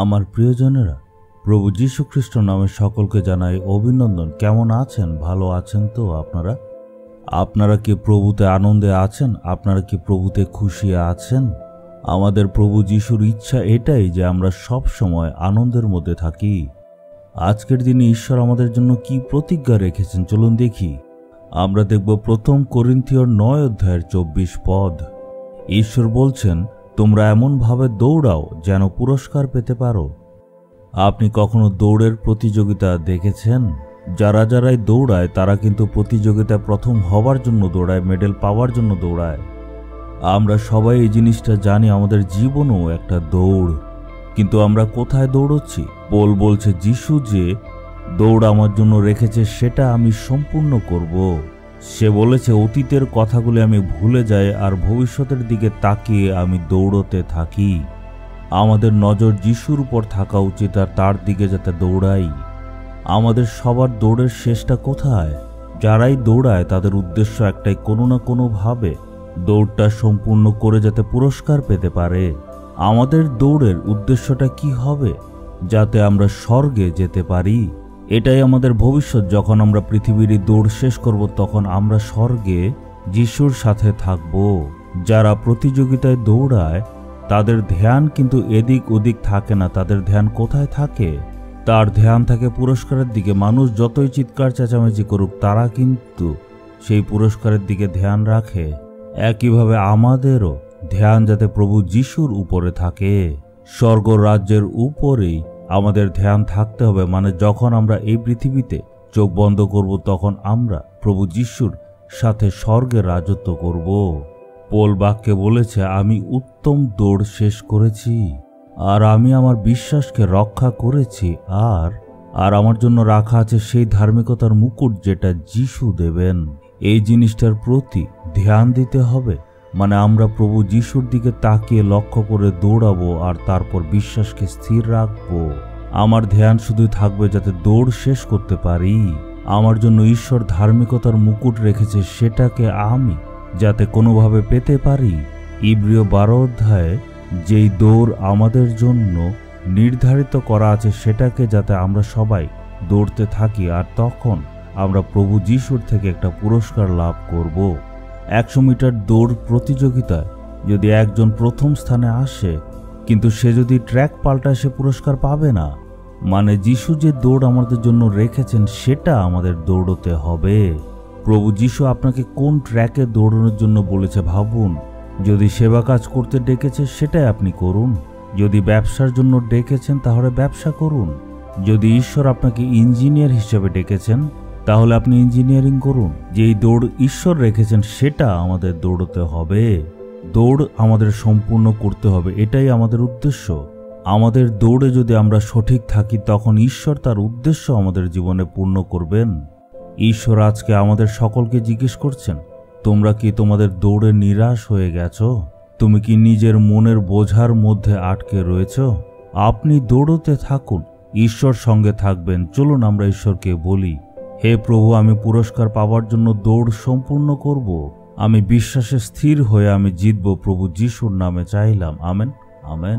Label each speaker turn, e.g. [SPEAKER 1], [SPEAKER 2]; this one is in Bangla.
[SPEAKER 1] আমার প্রিয়জনেরা, প্রভু যীশু খ্রিস্ট নামে সকলকে জানাই অভিনন্দন। কেমন আছেন? ভালো আছেন তো আপনারা? আপনারা কি প্রভুতে আনন্দে আছেন? আপনারা কি প্রভুতে খুশি আছেন? আমাদের প্রভু যীশুর ইচ্ছা এটাই যে আমরা সব সময় আনন্দের মধ্যে থাকি। আজকের দিনে ঈশ্বর আমাদের জন্য কি প্রতিজ্ঞা রেখেছেন চলুন দেখি। আমরা দেখব 1 করিন্থীয়র 9 অধ্যায়ের 24 পদ। ঈশ্বর বলছেন, তোমরা এমনভাবে দৌড়াও যেন পুরস্কার পেতে পারো। আপনি কখনো দৌড়ের প্রতিযোগিতা দেখেছেন? যারাই দৌড়ায় তারা কিন্তু প্রতিযোগিতায় প্রথম হবার জন্য দৌড়ায়, মেডেল পাওয়ার জন্য দৌড়ায়। আমরা সবাই এই জিনিসটা জানি, আমাদের জীবনও একটা দৌড়। কিন্তু আমরা কোথায় দৌড়চ্ছি? পৌল বলছে, যিশু যে দৌড় আমার জন্য রেখেছে সেটা আমি সম্পূর্ণ করব। সে বলেছে, অতীতের কথাগুলি আমি ভুলে যাই আর ভবিষ্যতের দিকে তাকিয়ে আমি দৌড়তে থাকি। আমাদের নজর যিশুর উপর থাকা উচিত আর তার দিকে যাতে দৌড়াই। আমাদের সবার দৌড়ের শেষটা কোথায়? যারাই দৌড়ায় তাদের উদ্দেশ্য একটাই, কোনো না কোনোভাবে দৌড়টা সম্পূর্ণ করে যাতে পুরস্কার পেতে পারে। আমাদের দৌড়ের উদ্দেশ্যটা কি হবে? যাতে আমরা স্বর্গে যেতে পারি। এটাই আমাদের ভবিষ্যৎ। যখন আমরা পৃথিবীর দৌড় শেষ করব তখন আমরা স্বর্গে যিশুর সাথে থাকব। যারা প্রতিযোগিতায় দৌড়ায় তাদের ধ্যান কিন্তু এদিক ওদিক থাকে না। তাদের ধ্যান কোথায় থাকে? তার ধ্যান থাকে পুরস্কারের দিকে। মানুষ যতই চিৎকার চেঁচামেচি করুক তারা কিন্তু সেই পুরস্কারের দিকে ধ্যান রাখে। একইভাবে আমাদেরও ধ্যান যাতে প্রভু যিশুর উপরে থাকে, স্বর্গ রাজ্যের উপরেই আমাদের ধ্যান থাকতে হবে। মানে যখন আমরা এই পৃথিবীতে চোখ বন্ধ করব তখন আমরা প্রভু যিশুর সাথে স্বর্গে রাজত্ব করব। পৌল বাক্যে বলেছে, আমি উত্তম দৌড় শেষ করেছি আর আমি আমার বিশ্বাসকে রক্ষা করেছি, আর আমার জন্য রাখা আছে সেই ধার্মিকতার মুকুট যেটা যিশু দেবেন। এই জিনিসটার প্রতি ধ্যান দিতে হবে। মানে আমরা প্রভু যিশুর দিকে তাকিয়ে লক্ষ্য করে দৌড়াবো আর তারপর বিশ্বাসকে স্থির রাখবো। আমার ধ্যান শুধু থাকবে যাতে দৌড় শেষ করতে পারি। আমার জন্য ঈশ্বর ধার্মিকতার মুকুট রেখেছে, সেটাকে আমি যাতে কোনোভাবে পেতে পারি। ইব্রিয় 12 অধ্যায়ে যেই দৌড় আমাদের জন্য নির্ধারিত করা আছে সেটাকে যাতে আমরা সবাই দৌড়তে থাকি, আর তখন আমরা প্রভু যিশুর থেকে একটা পুরস্কার লাভ করব। 100 মিটার দৌড় প্রতিযোগিতায় যদি একজন প্রথম স্থানে আসে কিন্তু সে যদি ট্র্যাক পাল্টায় সে পুরস্কার পাবে না। মানে যিশু যে দৌড় আমাদের জন্য রেখেছেন সেটা আমাদের দৌড়তে হবে। প্রভু যিশু আপনাকে কোন ট্র্যাকে দৌড়ানোর জন্য বলেছে ভাবুন। যদি সেবা কাজ করতে ডেকেছে সেটাই আপনি করুন। যদি ব্যবসার জন্য ডেকেছেন তাহলে ব্যবসা করুন। যদি ঈশ্বর আপনাকে ইঞ্জিনিয়ার হিসেবে ডেকেছেন তাহলে আপনি ইঞ্জিনিয়ারিং করুন। যেই দৌড় ঈশ্বর রেখেছেন সেটা আমাদের দৌড়তে হবে। দৌড় আমাদের সম্পূর্ণ করতে হবে, এটাই আমাদের উদ্দেশ্য। আমাদের দৌড়ে যদি আমরা সঠিক থাকি তখন ঈশ্বর তার উদ্দেশ্য আমাদের জীবনে পূর্ণ করবেন। ঈশ্বর আজকে আমাদের সকলকে জিজ্ঞেস করছেন, তোমরা কি তোমাদের দৌড়ে নিরাশ হয়ে গেছো? তুমি কি নিজের মনের বোঝার মধ্যে আটকে রয়েছ? আপনি দৌড়তে থাকুন, ঈশ্বর সঙ্গে থাকবেন। চলুন আমরা ঈশ্বরকে বলি, হে প্রভু, আমি পুরস্কার পাওয়ার জন্য দৌড় সম্পূর্ণ করব। আমি বিশ্বাসে স্থির হয়ে আমি জিতব। প্রভু যিশুর নামে চাইলাম, আমেন, আমেন।